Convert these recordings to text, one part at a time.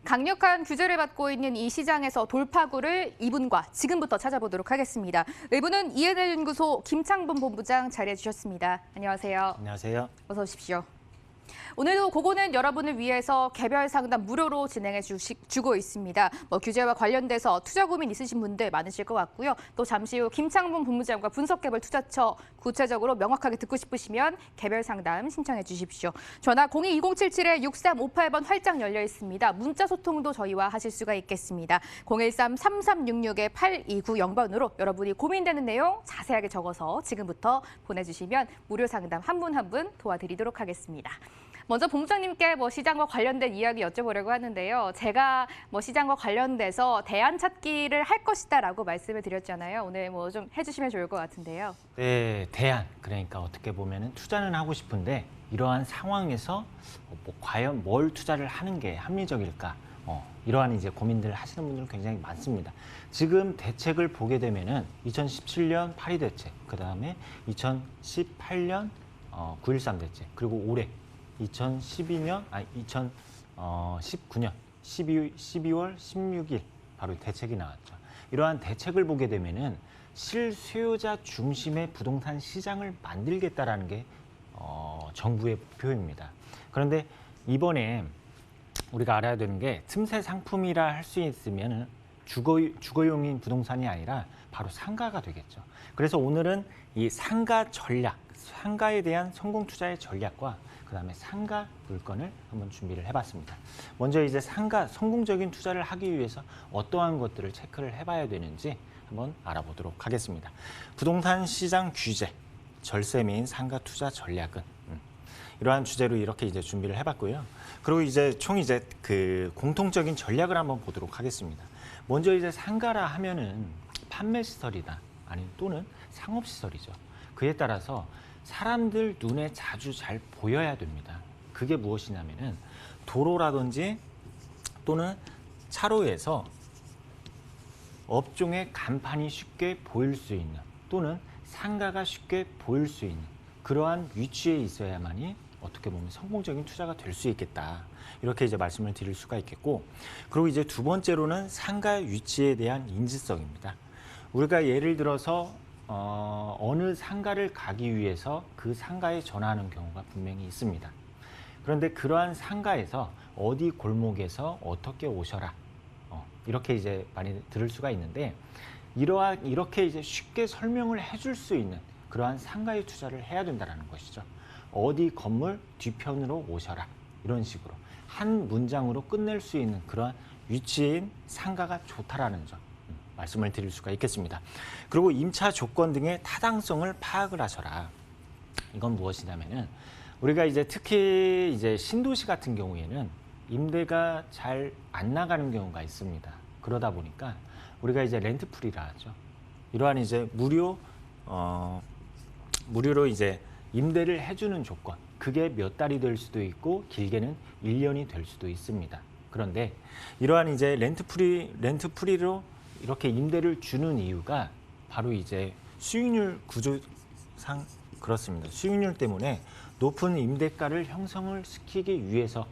강력한 규제를 받고 있는 이 시장에서 돌파구를 이분과 지금부터 찾아보도록 하겠습니다. 외부는 ENL연구소 김창범 본부장 자리해 주셨습니다. 안녕하세요. 안녕하세요. 어서 오십시오. 오늘도 고고는 여러분을 위해서 개별 상담 무료로 진행해 주고 있습니다. 규제와 관련돼서 투자 고민 있으신 분들 많으실 것 같고요. 또 잠시 후 김창범 본부장과 분석개발 투자처 구체적으로 명확하게 듣고 싶으시면 개별 상담 신청해 주십시오. 전화 02-2077-6358번 활짝 열려 있습니다. 문자 소통도 저희와 하실 수가 있겠습니다. 013-3366-8290번으로 여러분이 고민되는 내용 자세하게 적어서 지금부터 보내주시면 무료 상담 한 분 한 분 도와드리도록 하겠습니다. 먼저 본부장님께 시장과 관련된 이야기 여쭤보려고 하는데요. 제가 시장과 관련돼서 대안 찾기를 할 것이다라고 말씀을 드렸잖아요. 오늘 좀 해주시면 좋을 것 같은데요. 네, 대안. 그러니까 어떻게 보면은 투자는 하고 싶은데 이러한 상황에서 과연 뭘 투자를 하는 게 합리적일까? 이러한 이제 고민들 하시는 분들 굉장히 많습니다. 지금 대책을 보게 되면은 2017년 파리 대책, 그 다음에 2018년 9.13 대책, 그리고 올해 2019년 12월 16일 바로 대책이 나왔죠. 이러한 대책을 보게 되면은 실수요자 중심의 부동산 시장을 만들겠다라는 게 정부의 목표입니다. 그런데 이번에 우리가 알아야 되는 게 틈새 상품이라 할 수 있으면 주거용인 부동산이 아니라 바로 상가가 되겠죠. 그래서 오늘은 이 상가 전략, 상가에 대한 성공 투자의 전략과 그다음에 상가 물건을 한번 준비를 해봤습니다. 먼저 이제 상가 성공적인 투자를 하기 위해서 어떠한 것들을 체크를 해봐야 되는지 한번 알아보도록 하겠습니다. 부동산 시장 규제, 절세 및 상가 투자 전략은 이러한 주제로 이렇게 이제 준비를 해봤고요. 그리고 이제 총 이제 그 공통적인 전략을 한번 보도록 하겠습니다. 먼저 이제 상가라 하면은 판매 시설이다, 아니면 또는 상업 시설이죠. 그에 따라서 사람들 눈에 자주 잘 보여야 됩니다. 그게 무엇이냐면은 도로라든지 또는 차로에서 업종의 간판이 쉽게 보일 수 있는 또는 상가가 쉽게 보일 수 있는 그러한 위치에 있어야만이 어떻게 보면 성공적인 투자가 될 수 있겠다. 이렇게 이제 말씀을 드릴 수가 있겠고, 그리고 이제 두 번째로는 상가 위치에 대한 인지성입니다. 우리가 예를 들어서 어느 상가를 가기 위해서 그 상가에 전화하는 경우가 분명히 있습니다. 그런데 그러한 상가에서 어디 골목에서 어떻게 오셔라, 이렇게 이제 많이 들을 수가 있는데, 이렇게 이제 쉽게 설명을 해줄 수 있는 그러한 상가에 투자를 해야 된다는 것이죠. 어디 건물 뒤편으로 오셔라, 이런 식으로 한 문장으로 끝낼 수 있는 그러한 위치인 상가가 좋다라는 점 말씀을 드릴 수가 있겠습니다. 그리고 임차 조건 등의 타당성을 파악을 하셔라. 이건 무엇이냐면은 우리가 이제 특히 이제 신도시 같은 경우에는 임대가 잘 안 나가는 경우가 있습니다. 그러다 보니까 우리가 이제 렌트프리라 하죠. 이러한 이제 무료로 이제 임대를 해주는 조건, 그게 몇 달이 될 수도 있고 길게는 1년이 될 수도 있습니다. 그런데 이러한 이제 렌트프리로 이렇게 임대를 주는 이유가 바로 이제 수익률 구조상 그렇습니다. 수익률 때문에 높은 임대가를 형성을 시키기 위해서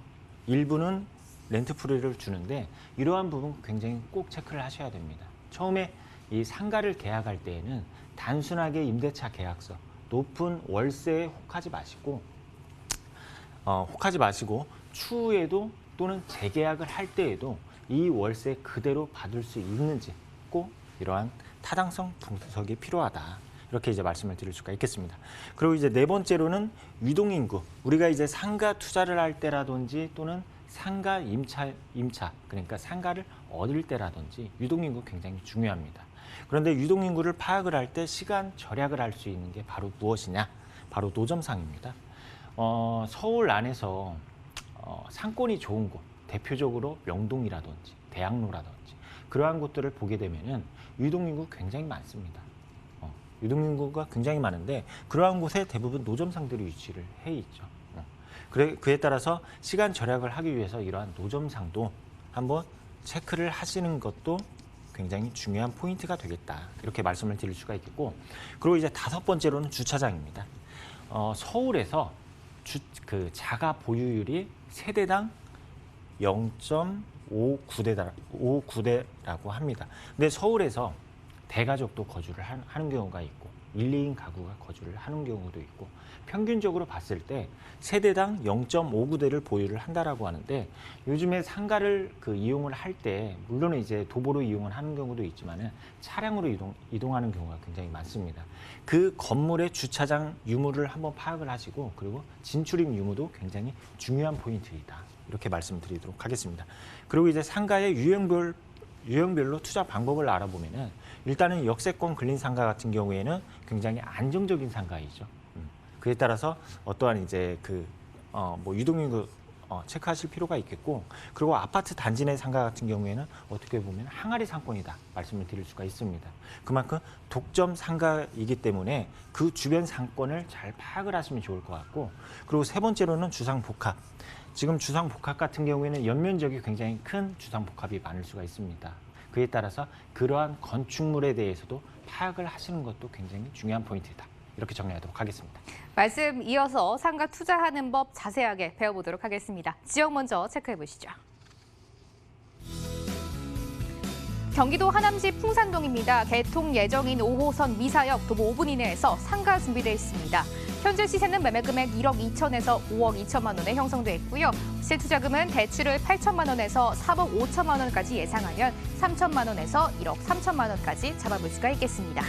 일부는 렌트프리를 주는데, 이러한 부분 굉장히 꼭 체크를 하셔야 됩니다. 처음에 이 상가를 계약할 때에는 단순하게 임대차 계약서, 높은 월세에 혹하지 마시고 추후에도 또는 재계약을 할 때에도 이 월세 그대로 받을 수 있는지 꼭 이러한 타당성 분석이 필요하다. 이렇게 이제 말씀을 드릴 수가 있겠습니다. 그리고 이제 네 번째로는 유동인구. 우리가 이제 상가 투자를 할 때라든지 또는 상가 임차 그러니까 상가를 얻을 때라든지 유동인구 굉장히 중요합니다. 그런데 유동인구를 파악을 할 때 시간 절약을 할 수 있는 게 바로 무엇이냐? 바로 노점상입니다. 서울 안에서 상권이 좋은 곳, 대표적으로 명동이라든지 대학로라든지 그러한 곳들을 보게 되면은 유동인구 굉장히 많습니다. 유동인구가 굉장히 많은데 그러한 곳에 대부분 노점상들이 위치를 해 있죠. 그에 따라서 시간 절약을 하기 위해서 이러한 노점상도 한번 체크를 하시는 것도 굉장히 중요한 포인트가 되겠다. 이렇게 말씀을 드릴 수가 있겠고, 그리고 이제 다섯 번째로는 주차장입니다. 서울에서 자가 보유율이 세대당 0.2 5구대라고 합니다. 근데 서울에서 대가족도 거주를 하는 경우가 있고 1, 2인 가구가 거주를 하는 경우도 있고 평균적으로 봤을 때 세대당 0.5구대를 보유를 한다라고 하는데 요즘에 상가를 이용을 할 때 물론 이제 도보로 이용을 하는 경우도 있지만은 차량으로 이동하는 경우가 굉장히 많습니다. 그 건물의 주차장 유무를 한번 파악을 하시고 그리고 진출입 유무도 굉장히 중요한 포인트이다. 이렇게 말씀드리도록 하겠습니다. 그리고 이제 상가의 유형별로 투자 방법을 알아보면은 일단은 역세권 근린 상가 같은 경우에는 굉장히 안정적인 상가이죠. 그에 따라서 어떠한 이제 유동인구 체크하실 필요가 있겠고, 그리고 아파트 단지 내 상가 같은 경우에는 어떻게 보면 항아리 상권이다 말씀을 드릴 수가 있습니다. 그만큼 독점 상가이기 때문에 그 주변 상권을 잘 파악을 하시면 좋을 것 같고, 그리고 세 번째로는 주상복합. 지금 주상복합 같은 경우에는 연면적이 굉장히 큰 주상복합이 많을 수가 있습니다. 그에 따라서 그러한 건축물에 대해서도 파악을 하시는 것도 굉장히 중요한 포인트이다. 이렇게 정리하도록 하겠습니다. 말씀 이어서 상가 투자하는 법 자세하게 배워보도록 하겠습니다. 지역 먼저 체크해 보시죠. 경기도 하남시 풍산동입니다. 개통 예정인 5호선 미사역 도보 5분 이내에서 상가 준비되어 있습니다. 현재 시세는 매매 금액 1억 2천에서 5억 2천만 원에 형성돼 있고요. 실투자금은 대출을 8천만 원에서 4억 5천만 원까지 예상하면 3천만 원에서 1억 3천만 원까지 잡아볼 수가 있겠습니다.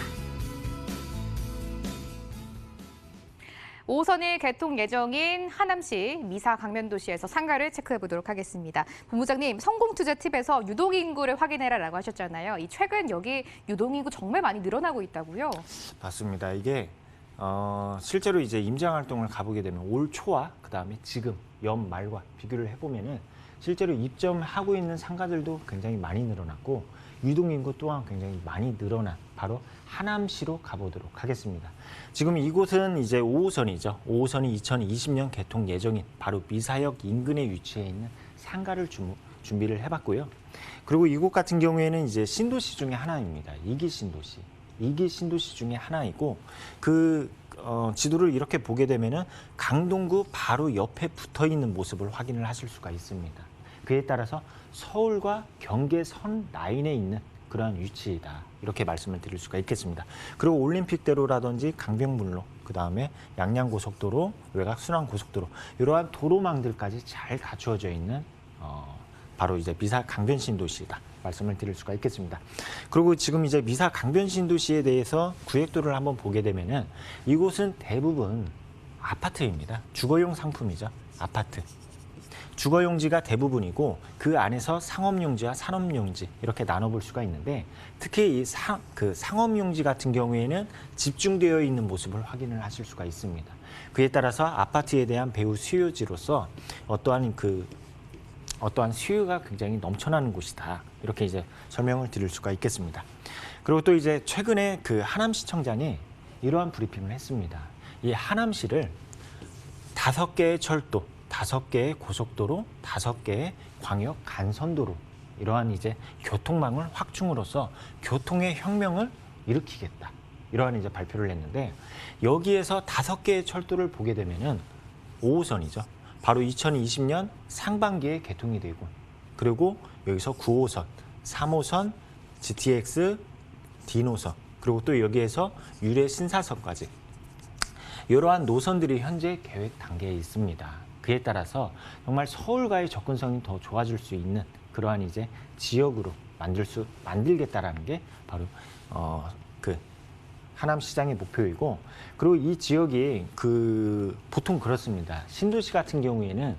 5호선이 개통 예정인 하남시 미사 강변도시에서 상가를 체크해 보도록 하겠습니다. 본부장님, 성공투자 팁에서 유동인구를 확인해라라고 하셨잖아요. 최근 여기 유동인구 정말 많이 늘어나고 있다고요? 맞습니다. 이게 실제로 이제 임장 활동을 가보게 되면 올 초와 그다음에 지금 연말과 비교를 해보면은 실제로 입점하고 있는 상가들도 굉장히 많이 늘어났고 유동인구 또한 굉장히 많이 늘어난 바로 하남시로 가보도록 하겠습니다. 지금 이곳은 이제 5호선이죠. 5호선이 2020년 개통 예정인 바로 미사역 인근에 위치해 있는 상가를 준비를 해봤고요. 그리고 이곳 같은 경우에는 이제 신도시 중에 하나입니다. 2기 신도시. 2기 신도시 중에 하나이고 지도를 이렇게 보게 되면은 강동구 바로 옆에 붙어 있는 모습을 확인을 하실 수가 있습니다. 그에 따라서 서울과 경계선 라인에 있는 그러한 위치이다. 이렇게 말씀을 드릴 수가 있겠습니다. 그리고 올림픽대로라든지 강변북로, 그다음에 양양고속도로, 외곽순환고속도로 이러한 도로망들까지 잘 갖추어져 있는 바로 이제 미사 강변신도시다. 말씀을 드릴 수가 있겠습니다. 그리고 지금 이제 미사 강변신도시에 대해서 구획도를 한번 보게 되면은 이곳은 대부분 아파트입니다. 주거용 상품이죠. 아파트. 주거용지가 대부분이고 그 안에서 상업용지와 산업용지 이렇게 나눠볼 수가 있는데 특히 이 상업용지 같은 경우에는 집중되어 있는 모습을 확인을 하실 수가 있습니다. 그에 따라서 아파트에 대한 배후 수요지로서 어떠한 수요가 굉장히 넘쳐나는 곳이다. 이렇게 이제 설명을 드릴 수가 있겠습니다. 그리고 또 이제 최근에 하남시청장이 이러한 브리핑을 했습니다. 이 하남시를 5개의 철도, 5개의 고속도로, 5개의 광역 간선도로 이러한 이제 교통망을 확충으로써 교통의 혁명을 일으키겠다. 이러한 이제 발표를 했는데 여기에서 5개의 철도를 보게 되면은 5호선이죠. 바로 2020년 상반기에 개통이 되고 그리고 여기서 9호선, 3호선, GTX, D노선 그리고 또 여기에서 유래 신사선까지 이러한 노선들이 현재 계획 단계에 있습니다. 그에 따라서 정말 서울과의 접근성이 더 좋아질 수 있는 그러한 이제 지역으로 만들겠다라는 게 바로 하남시장의 목표이고 그리고 이 지역이 보통 그렇습니다. 신도시 같은 경우에는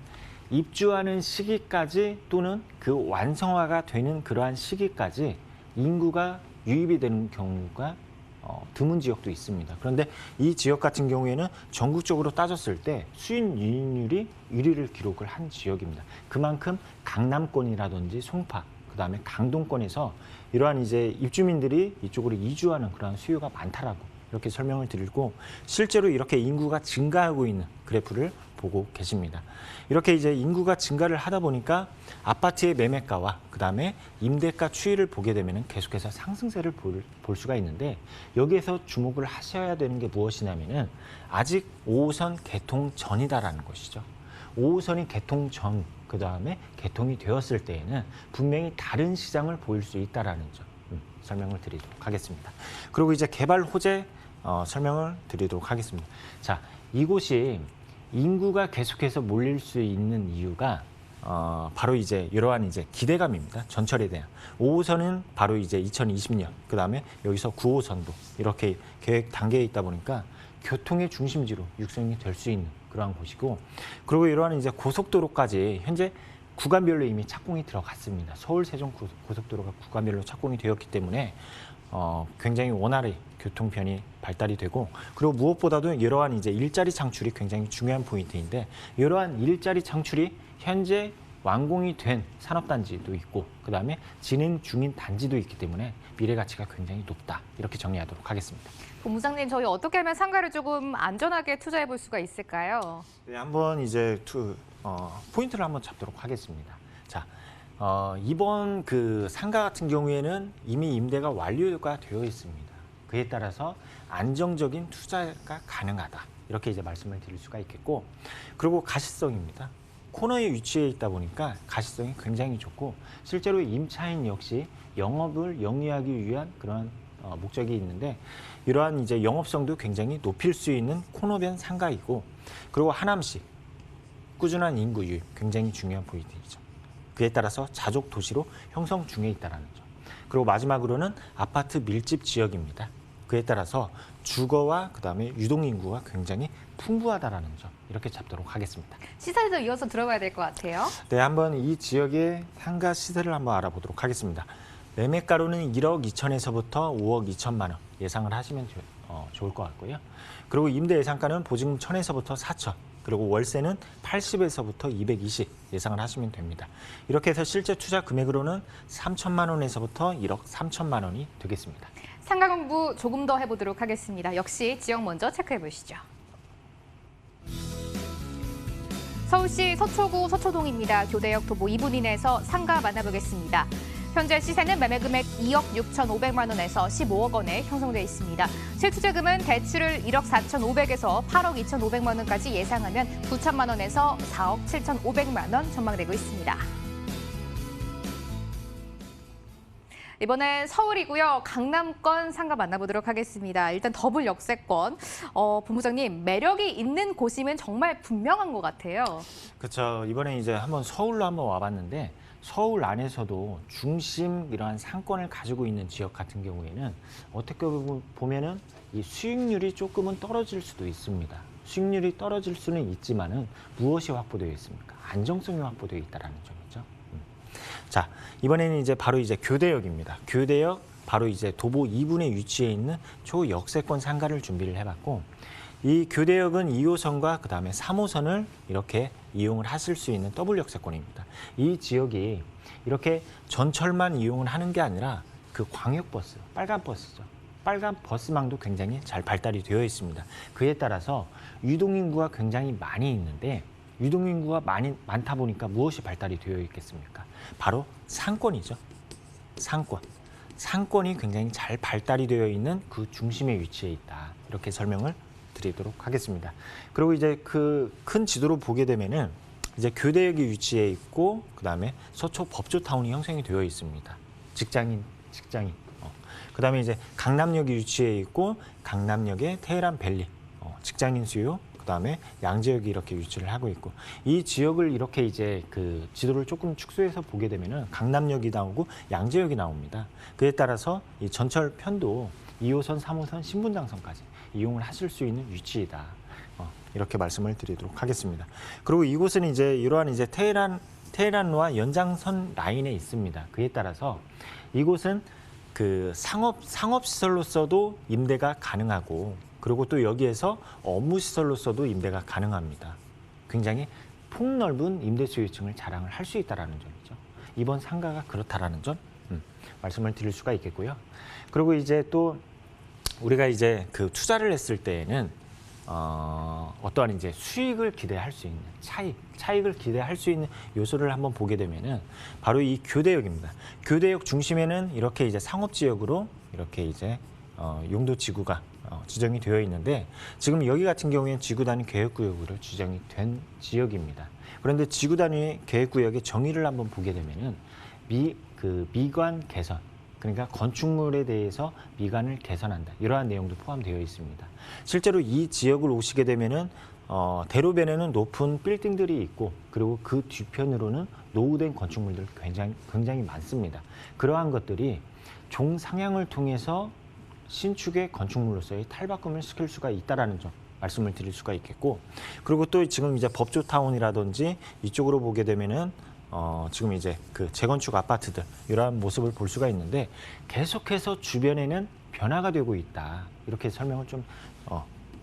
입주하는 시기까지 또는 그 완성화가 되는 그러한 시기까지 인구가 유입이 되는 경우가 드문 지역도 있습니다. 그런데 이 지역 같은 경우에는 전국적으로 따졌을 때 수인 유입률이 1위를 기록을 한 지역입니다. 그만큼 강남권이라든지 송파, 그다음에 강동권에서 이러한 이제 입주민들이 이쪽으로 이주하는 그러한 수요가 많다라고 이렇게 설명을 드리고 실제로 이렇게 인구가 증가하고 있는 그래프를 보고 계십니다. 이렇게 이제 인구가 증가를 하다 보니까 아파트의 매매가와 그다음에 임대가 추이를 보게 되면 계속해서 상승세를 볼 수가 있는데 여기에서 주목을 하셔야 되는 게 무엇이냐면은 아직 5호선 개통 전이다라는 것이죠. 5호선이 개통 전 그다음에 개통이 되었을 때에는 분명히 다른 시장을 보일 수 있다라는 점 설명을 드리도록 하겠습니다. 그리고 이제 개발 호재 설명을 드리도록 하겠습니다. 자, 이곳이 인구가 계속해서 몰릴 수 있는 이유가 바로 이제 이러한 이제 기대감입니다. 전철에 대한 5호선은 바로 이제 2020년, 그 다음에 여기서 9호선도 이렇게 계획 단계에 있다 보니까 교통의 중심지로 육성이 될 수 있는 그러한 곳이고, 그리고 이러한 이제 고속도로까지 현재 구간별로 이미 착공이 들어갔습니다. 서울 세종 고속도로가 구간별로 착공이 되었기 때문에 굉장히 원활히 교통편이 발달이 되고, 그리고 무엇보다도 이러한 이제 일자리 창출이 굉장히 중요한 포인트인데, 이러한 일자리 창출이 현재 완공이 된 산업단지도 있고 그다음에 진행 중인 단지도 있기 때문에 미래 가치가 굉장히 높다, 이렇게 정리하도록 하겠습니다. 본부장님, 저희 어떻게 하면 상가를 조금 안전하게 투자해 볼 수가 있을까요? 네, 한번 이제 포인트를 한번 잡도록 하겠습니다. 자, 이번 그 상가 같은 경우에는 이미 임대가 완료가 되어 있습니다. 그에 따라서 안정적인 투자가 가능하다, 이렇게 이제 말씀을 드릴 수가 있겠고, 그리고 가시성입니다. 코너에 위치해 있다 보니까 가시성이 굉장히 좋고, 실제로 임차인 역시 영업을 영위하기 위한 그런 목적이 있는데, 이러한 이제 영업성도 굉장히 높일 수 있는 코너변 상가이고, 그리고 하남시 꾸준한 인구 유입 굉장히 중요한 포인트이죠. 그에 따라서 자족 도시로 형성 중에 있다는 점. 그리고 마지막으로는 아파트 밀집 지역입니다. 그에 따라서 주거와 그다음에 유동 인구가 굉장히 풍부하다라는 점, 이렇게 잡도록 하겠습니다. 시세도 이어서 들어봐야 될 것 같아요. 네, 한번 이 지역의 상가 시세를 한번 알아보도록 하겠습니다. 매매가로는 1억 2천에서부터 5억 2천만 원 예상을 하시면 좋을 것 같고요. 그리고 임대 예상가는 보증금 1,000에서부터 4천, 그리고 월세는 80에서부터 220 예상을 하시면 됩니다. 이렇게 해서 실제 투자 금액으로는 3천만 원에서부터 1억 3천만 원이 되겠습니다. 상가 공부 조금 더 해보도록 하겠습니다. 역시 지역 먼저 체크해 보시죠. 서울시 서초구 서초동입니다. 교대역 도보 2분 이내에서 상가 만나보겠습니다. 현재 시세는 매매 금액 2억 6,500만 원에서 15억 원에 형성돼 있습니다. 실투자금은 대출을 1억 4,500에서 8억 2,500만 원까지 예상하면 9천만 원에서 4억 7,500만 원 전망되고 있습니다. 이번엔 서울이고요. 강남권 상가 만나보도록 하겠습니다. 일단 더블 역세권. 본부장님, 매력이 있는 곳이면 정말 분명한 것 같아요. 그렇죠. 이번에 이제 한번 서울로 한번 와봤는데, 서울 안에서도 중심 이러한 상권을 가지고 있는 지역 같은 경우에는 어떻게 보면은 이 수익률이 조금은 떨어질 수도 있습니다. 수익률이 떨어질 수는 있지만은 무엇이 확보되어 있습니까? 안정성이 확보되어 있다라는 점이죠. 자, 이번에는 이제 바로 이제 교대역입니다. 교대역 바로 이제 도보 2분에 위치해 있는 초역세권 상가를 준비를 해봤고, 이 교대역은 2호선과 그다음에 3호선을 이렇게 이용을 하실 수 있는 더블 역세권입니다. 이 지역이 이렇게 전철만 이용을 하는 게 아니라 그 광역버스, 빨간 버스죠. 빨간 버스망도 굉장히 잘 발달이 되어 있습니다. 그에 따라서 유동인구가 굉장히 많이 있는데, 유동인구가 많다 보니까 무엇이 발달이 되어 있겠습니까? 바로 상권이죠. 상권. 상권이 굉장히 잘 발달이 되어 있는 그 중심에 위치해 있다, 이렇게 설명을 드리도록 하겠습니다. 그리고 이제 그 큰 지도로 보게 되면은 이제 교대역이 위치해 있고, 그다음에 서초 법조타운이 형성이 되어 있습니다. 직장인. 그다음에 이제 강남역이 위치해 있고, 강남역에 테헤란 밸리, 직장인 수요, 그다음에 양재역이 이렇게 위치를 하고 있고, 이 지역을 이렇게 이제 그 지도를 조금 축소해서 보게 되면은 강남역이 나오고 양재역이 나옵니다. 그에 따라서 이 전철 편도 2호선, 3호선, 신분당선까지 이용을 하실 수 있는 위치이다, 이렇게 말씀을 드리도록 하겠습니다. 그리고 이곳은 이제 이러한 이제 테헤란로와 연장선 라인에 있습니다. 그에 따라서 이곳은 그 상업시설로서도 임대가 가능하고, 그리고 또 여기에서 업무시설로서도 임대가 가능합니다. 굉장히 폭넓은 임대 소유층을 자랑을 할 수 있다는 점이죠. 이번 상가가 그렇다라는 점 말씀을 드릴 수가 있겠고요. 그리고 이제 또 우리가 이제 그 투자를 했을 때에는 어떠한 이제 수익을 기대할 수 있는 차익을 기대할 수 있는 요소를 한번 보게 되면은 바로 이 교대역입니다. 교대역 중심에는 이렇게 이제 상업지역으로 이렇게 이제 용도 지구가 지정이 되어 있는데 지금 여기 같은 경우에는 지구 단위 계획구역으로 지정이 된 지역입니다. 그런데 지구 단위 계획구역의 정의를 한번 보게 되면은 미관 개선, 그러니까 건축물에 대해서 미관을 개선한다, 이러한 내용도 포함되어 있습니다. 실제로 이 지역을 오시게 되면은 대로변에는 높은 빌딩들이 있고, 그리고 그 뒤편으로는 노후된 건축물들이 굉장히 많습니다. 그러한 것들이 종상향을 통해서 신축의 건축물로서의 탈바꿈을 시킬 수가 있다라는 점 말씀을 드릴 수가 있겠고, 그리고 또 지금 이제 법조타운이라든지 이쪽으로 보게 되면은 지금 이제 그 재건축 아파트들, 이러한 모습을 볼 수가 있는데 계속해서 주변에는 변화가 되고 있다, 이렇게 설명을 좀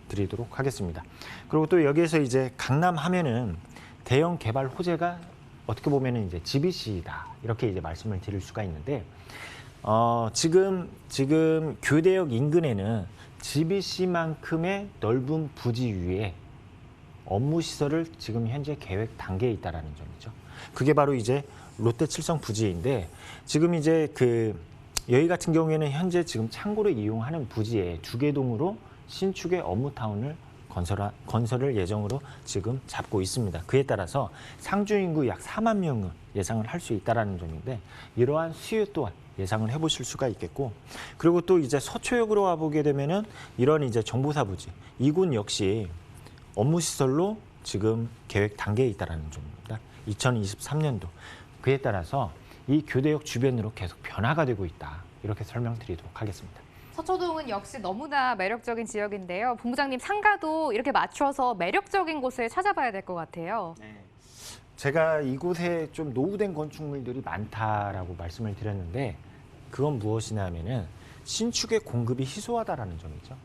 드리도록 하겠습니다. 그리고 또 여기에서 이제 강남 하면은 대형 개발 호재가 어떻게 보면은 이제 GBC이다, 이렇게 이제 말씀을 드릴 수가 있는데, 지금 교대역 인근에는 GBC만큼의 넓은 부지 위에 업무 시설을 지금 현재 계획 단계에 있다라는 점이죠. 그게 바로 이제 롯데 칠성 부지인데, 지금 이제 여기 같은 경우에는 현재 지금 창고를 이용하는 부지에 2개 동으로 신축의 업무타운을 건설을 예정으로 지금 잡고 있습니다. 그에 따라서 상주 인구 약 4만 명을 예상을 할 수 있다라는 점인데, 이러한 수요 또한 예상을 해보실 수가 있겠고, 그리고 또 이제 서초역으로 와보게 되면은 이런 이제 정보사 부지, 이곳 역시 업무 시설로 지금 계획 단계에 있다라는 점입니다. 2023년도. 그에 따라서 이 교대역 주변으로 계속 변화가 되고 있다, 이렇게 설명드리도록 하겠습니다. 서초동은 역시 너무나 매력적인 지역인데요. 본부장님, 상가도 이렇게 맞춰서 매력적인 곳을 찾아봐야 될 것 같아요. 네. 제가 이곳에 좀 노후된 건축물들이 많다라고 말씀을 드렸는데, 그건 무엇이냐 하면은 신축의 공급이 희소하다라는 점이죠.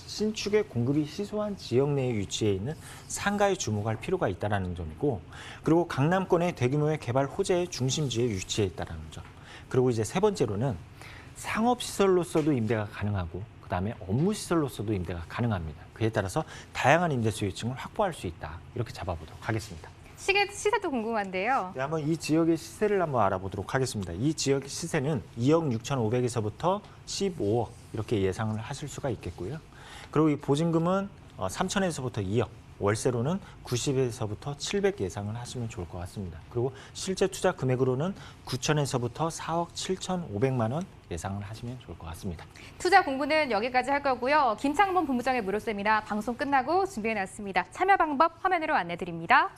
신축의 공급이 희소한 지역 내에 위치해 있는 상가에 주목할 필요가 있다는 점이고, 그리고 강남권의 대규모의 개발 호재의 중심지에 위치해 있다는 점. 그리고 이제 세 번째로는 상업시설로서도 임대가 가능하고, 그다음에 업무시설로서도 임대가 가능합니다. 그에 따라서 다양한 임대 수요층을 확보할 수 있다, 이렇게 잡아보도록 하겠습니다. 시세도 궁금한데요. 네, 한번 이 지역의 시세를 한번 알아보도록 하겠습니다. 이 지역의 시세는 2억 6,500에서부터 15억 이렇게 예상을 하실 수가 있겠고요. 그리고 이 보증금은 3천에서부터 2억, 월세로는 90에서부터 700 예상을 하시면 좋을 것 같습니다. 그리고 실제 투자 금액으로는 9천에서부터 4억 7,500만 원 예상을 하시면 좋을 것 같습니다. 투자 공부는 여기까지 할 거고요. 김창범 본부장의 무료 세미나 방송 끝나고 준비해놨습니다. 참여 방법 화면으로 안내드립니다.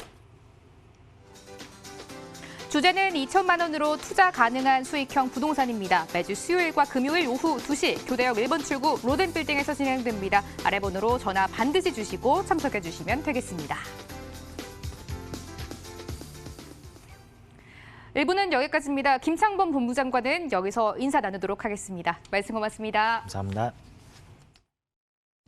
주제는 2천만 원으로 투자 가능한 수익형 부동산입니다. 매주 수요일과 금요일 오후 2시 교대역 1번 출구 로덴빌딩에서 진행됩니다. 아래 번호로 전화 반드시 주시고 참석해 주시면 되겠습니다. 1부는 여기까지입니다. 김창범 본부장과는 여기서 인사 나누도록 하겠습니다. 말씀 고맙습니다. 감사합니다.